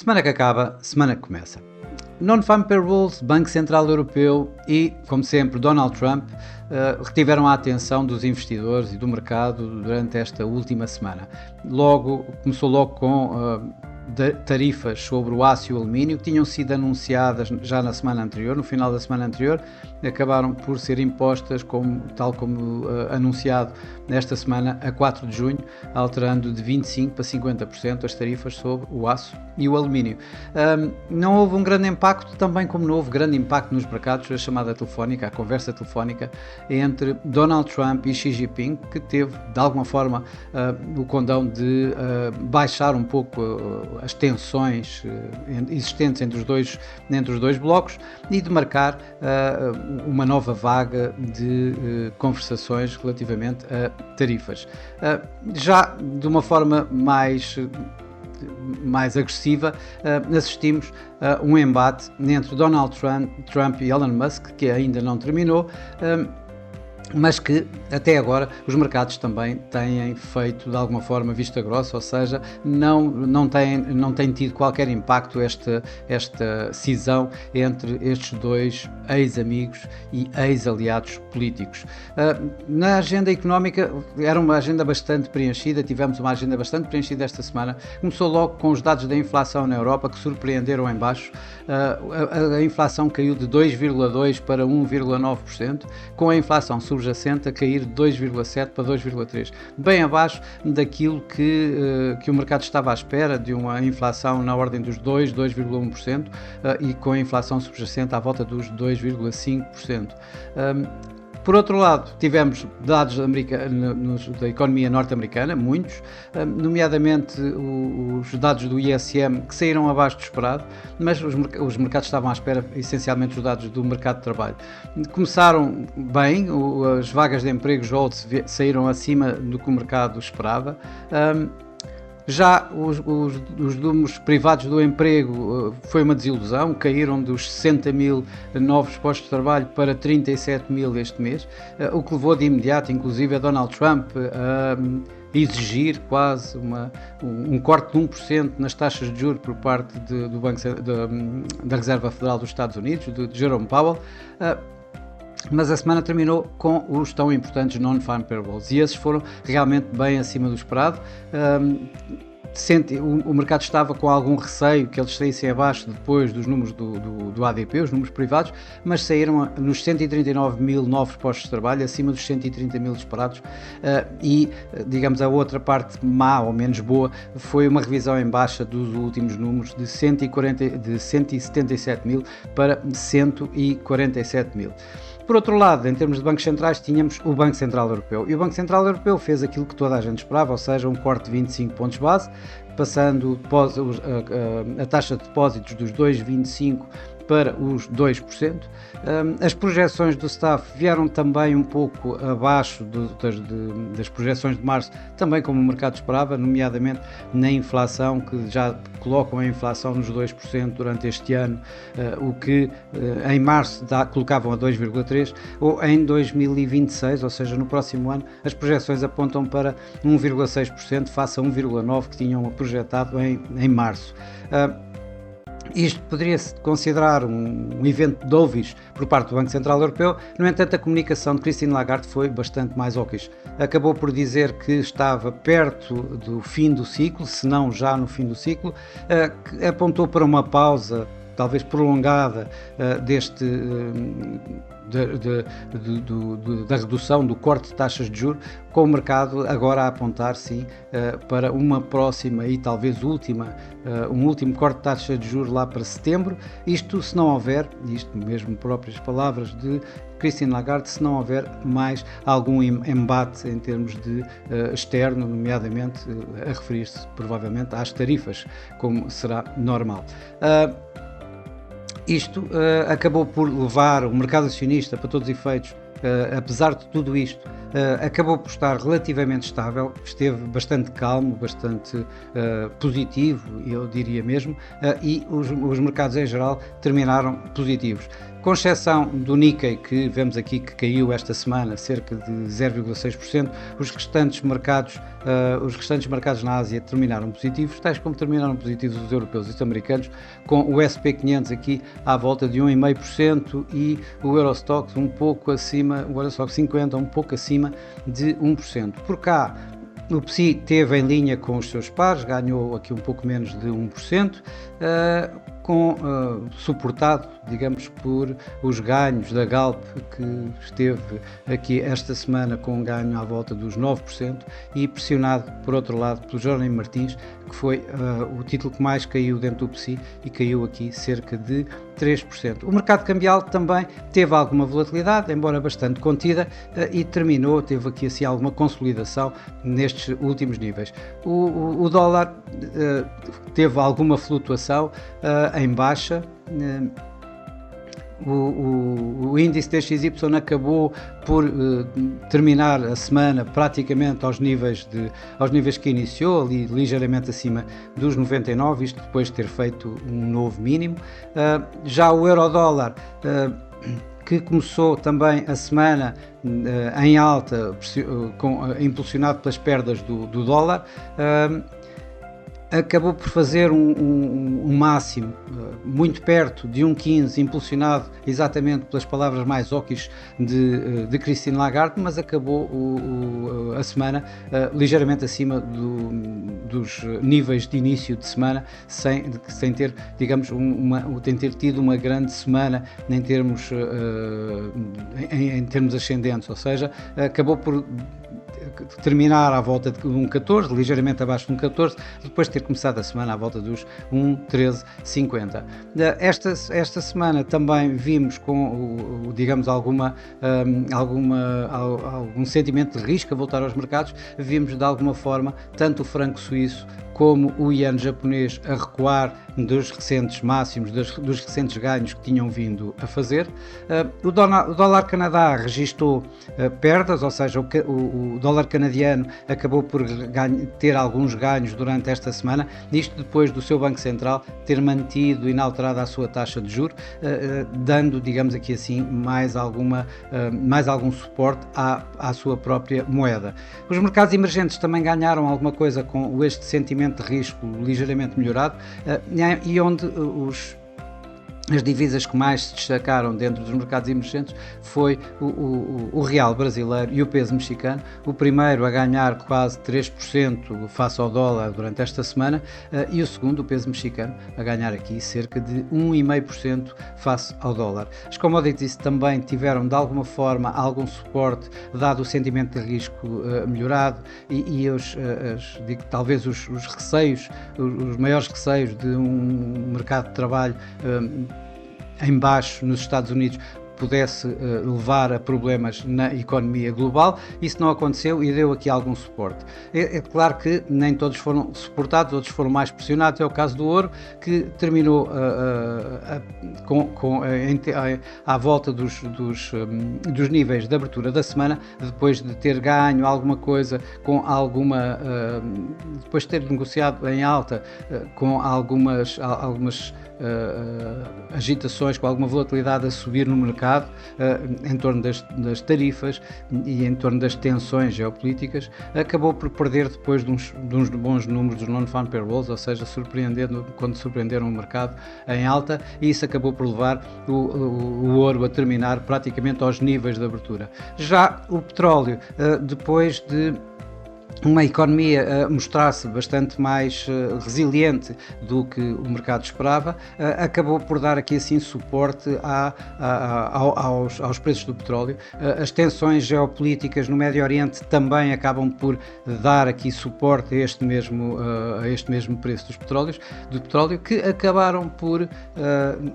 Semana que acaba, semana que começa. Non-farm payrolls, Banco Central Europeu e, como sempre, Donald Trump retiveram a atenção dos investidores e do mercado durante esta última semana. Começou logo com tarifas sobre o aço e o alumínio, que tinham sido anunciadas já na semana anterior, no final da semana anterior, acabaram por ser impostas, tal como anunciado nesta semana, a 4 de junho, alterando de 25% para 50% as tarifas sobre o aço e o alumínio. Não houve um grande impacto, também como não houve grande impacto nos mercados, a chamada telefónica, a conversa telefónica entre Donald Trump e Xi Jinping, que teve, de alguma forma, o condão de baixar um pouco as tensões existentes entre os dois blocos e de marcar uma nova vaga de conversações relativamente a tarifas. Já de uma forma mais agressiva, assistimos a um embate entre Donald Trump e Elon Musk, que ainda não terminou, mas que até agora os mercados também têm feito de alguma forma vista grossa, ou seja, não tem tido qualquer impacto esta cisão entre estes dois ex-amigos e ex-aliados políticos. Na agenda económica era uma agenda bastante preenchida, tivemos uma agenda bastante preenchida esta semana. Começou logo com os dados da inflação na Europa, que surpreenderam em baixo. A inflação caiu de 2,2% para 1,9%, com a inflação subjacente a cair de 2,7% para 2,3%, bem abaixo daquilo que o mercado estava à espera, de uma inflação na ordem dos 2,1%, e com a inflação subjacente à volta dos 2,5%. Por outro lado, tivemos dados da economia norte-americana, muitos, nomeadamente os dados do ISM, que saíram abaixo do esperado, mas os mercados estavam à espera, essencialmente, os dados do mercado de trabalho. Começaram bem, as vagas de emprego saíram acima do que o mercado esperava. Já os números privados do emprego foi uma desilusão, caíram dos 60 mil novos postos de trabalho para 37 mil este mês, o que levou de imediato, inclusive, a Donald Trump a exigir quase um corte de 1% nas taxas de juros por parte do Banco da Reserva Federal dos Estados Unidos, de Jerome Powell. Mas a semana terminou com os tão importantes non-farm payrolls e esses foram realmente bem acima do esperado. O mercado estava com algum receio que eles saíssem abaixo depois dos números do ADP, os números privados, mas saíram nos 139 mil novos postos de trabalho, acima dos 130 mil esperados, e, digamos, a outra parte má ou menos boa foi uma revisão em baixa dos últimos números de 177 mil para 147 mil. Por outro lado, em termos de bancos centrais, tínhamos o Banco Central Europeu. E o Banco Central Europeu fez aquilo que toda a gente esperava, ou seja, um corte de 25 pontos base, passando a taxa de depósitos dos 2,25% para os 2%. As projeções do staff vieram também um pouco abaixo das projeções de março, também como o mercado esperava, nomeadamente na inflação, que já colocam a inflação nos 2% durante este ano, o que em março colocavam a 2,3%, ou em 2026, ou seja, no próximo ano, as projeções apontam para 1,6% face a 1,9% que tinham projetado em março. Isto poderia-se considerar um evento de dovish por parte do Banco Central Europeu. No entanto, a comunicação de Christine Lagarde foi bastante mais hawkish. Acabou por dizer que estava perto do fim do ciclo, se não já no fim do ciclo, que apontou para uma pausa, talvez prolongada, da redução do corte de taxas de juros, com o mercado agora a apontar sim para uma próxima e talvez um último corte de taxas de juros lá para setembro. Isto se não houver, isto mesmo próprias palavras de Christine Lagarde, se não houver mais algum embate em termos de externo, nomeadamente a referir-se provavelmente às tarifas, como será normal. Isto acabou por levar o mercado acionista, para todos os efeitos, apesar de tudo isto, acabou por estar relativamente estável, esteve bastante calmo, bastante positivo, eu diria mesmo, e os mercados em geral terminaram positivos. com exceção do Nikkei, que vemos aqui que caiu esta semana cerca de 0,6%, os restantes mercados na Ásia terminaram positivos, tais como terminaram positivos os europeus e os americanos, com o SP500 aqui à volta de 1,5% e o Eurostoxx um pouco acima, o Eurostoxx 50 um pouco acima de 1%. Por cá, o PSI esteve em linha com os seus pares, ganhou aqui um pouco menos de 1%, suportado, digamos, por os ganhos da Galp, que esteve aqui esta semana com um ganho à volta dos 9% e pressionado, por outro lado, pelo Jerónimo Martins, que foi o título que mais caiu dentro do PSI e caiu aqui cerca de 3%. O mercado cambial também teve alguma volatilidade, embora bastante contida, e teve aqui assim alguma consolidação nestes últimos níveis. O dólar teve alguma flutuação em baixa. O índice DXY acabou por terminar a semana praticamente aos níveis que iniciou, ali ligeiramente acima dos 99, isto depois de ter feito um novo mínimo. Já o euro-dólar, que começou também a semana em alta, impulsionado pelas perdas do dólar, acabou por fazer um máximo muito perto de 1,15, impulsionado exatamente pelas palavras mais óquis de Christine Lagarde, mas acabou a semana ligeiramente acima dos níveis de início de semana, sem ter, digamos, sem ter tido uma grande semana em termos ascendentes, ou seja, acabou por terminar à volta de 1,14, ligeiramente abaixo de 1,14, depois de ter começado a semana à volta dos 1,1350. Esta semana também vimos com, digamos, algum sentimento de risco a voltar aos mercados, vimos de alguma forma tanto o franco suíço como o iene japonês a recuar dos recentes máximos, dos recentes ganhos que tinham vindo a fazer. O dólar Canadá registou perdas, ou seja, o dólar canadiano acabou por ter alguns ganhos durante esta semana, isto depois do seu Banco Central ter mantido inalterada a sua taxa de juros, dando, digamos aqui assim, mais algum suporte à sua própria moeda. Os mercados emergentes também ganharam alguma coisa com este sentimento de risco ligeiramente melhorado, e onde as divisas que mais se destacaram dentro dos mercados emergentes foi o real brasileiro e o peso mexicano, o primeiro a ganhar quase 3% face ao dólar durante esta semana, e o segundo, o peso mexicano, a ganhar aqui cerca de 1,5% face ao dólar. As commodities também tiveram de alguma forma algum suporte, dado o sentimento de risco melhorado e talvez os receios, os maiores receios de um mercado de trabalho em baixo nos Estados Unidos pudesse levar a problemas na economia global. Isso não aconteceu e deu aqui algum suporte. É claro que nem todos foram suportados, outros foram mais pressionados. É o caso do ouro, que terminou à volta dos níveis de abertura da semana, depois de ter ganho alguma coisa, depois de ter negociado em alta com algumas agitações, com alguma volatilidade a subir no mercado, em torno das tarifas e em torno das tensões geopolíticas, acabou por perder depois de uns bons números dos non-farm payrolls, ou seja, quando surpreenderam o mercado em alta, e isso acabou por levar o ouro a terminar praticamente aos níveis de abertura. Já o petróleo, depois de uma economia a mostrar-se bastante mais resiliente do que o mercado esperava, acabou por dar aqui assim suporte aos preços do petróleo. As tensões geopolíticas no Médio Oriente também acabam por dar aqui suporte a este mesmo preço do petróleo, que acabaram por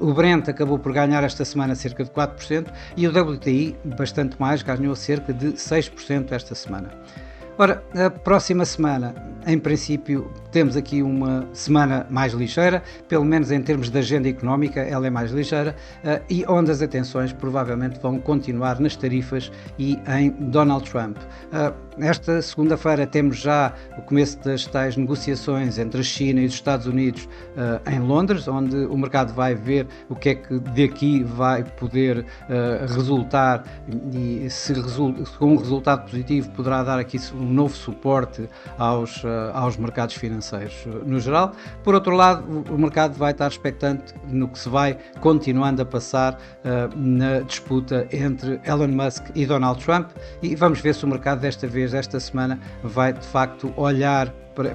o Brent acabou por ganhar esta semana cerca de 4% e o WTI bastante mais, ganhou cerca de 6% esta semana. Ora, a próxima semana, em princípio, temos aqui uma semana mais ligeira, pelo menos em termos de agenda económica, ela é mais ligeira, e onde as atenções provavelmente vão continuar nas tarifas e em Donald Trump. Esta segunda-feira temos já o começo das tais negociações entre a China e os Estados Unidos em Londres, onde o mercado vai ver o que é que daqui vai poder resultar e se com um resultado positivo poderá dar aqui um novo suporte aos mercados financeiros no geral. Por outro lado, o mercado vai estar expectante no que se vai continuando a passar na disputa entre Elon Musk e Donald Trump, e vamos ver se o mercado desta vez, esta semana, vai de facto olhar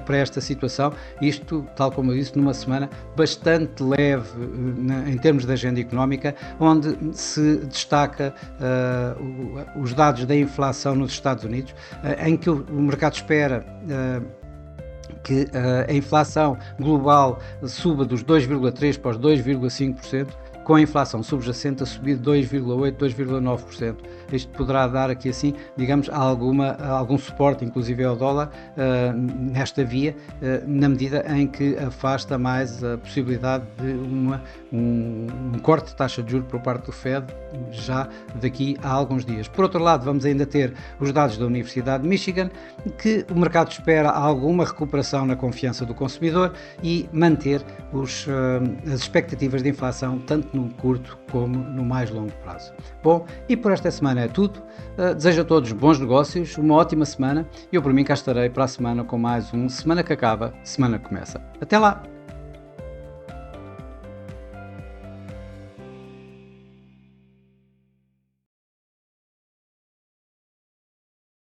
para esta situação, isto, tal como eu disse, numa semana bastante leve em termos de agenda económica, onde se destaca os dados da inflação nos Estados Unidos, em que o mercado espera que a inflação global suba dos 2,3% para os 2,5%, com a inflação subjacente a subir de 2,8%, 2,9%. Isto poderá dar aqui assim, digamos, algum suporte, inclusive ao dólar, nesta via, na medida em que afasta mais a possibilidade de um corte de taxa de juros por parte do Fed já daqui a alguns dias. Por outro lado, vamos ainda ter os dados da Universidade de Michigan, que o mercado espera alguma recuperação na confiança do consumidor e manter as expectativas de inflação tanto no curto como no mais longo prazo. Bom, e por esta semana é tudo. Desejo a todos bons negócios, uma ótima semana, e eu por mim cá estarei para a semana com mais um Semana que Acaba, Semana que Começa. Até lá!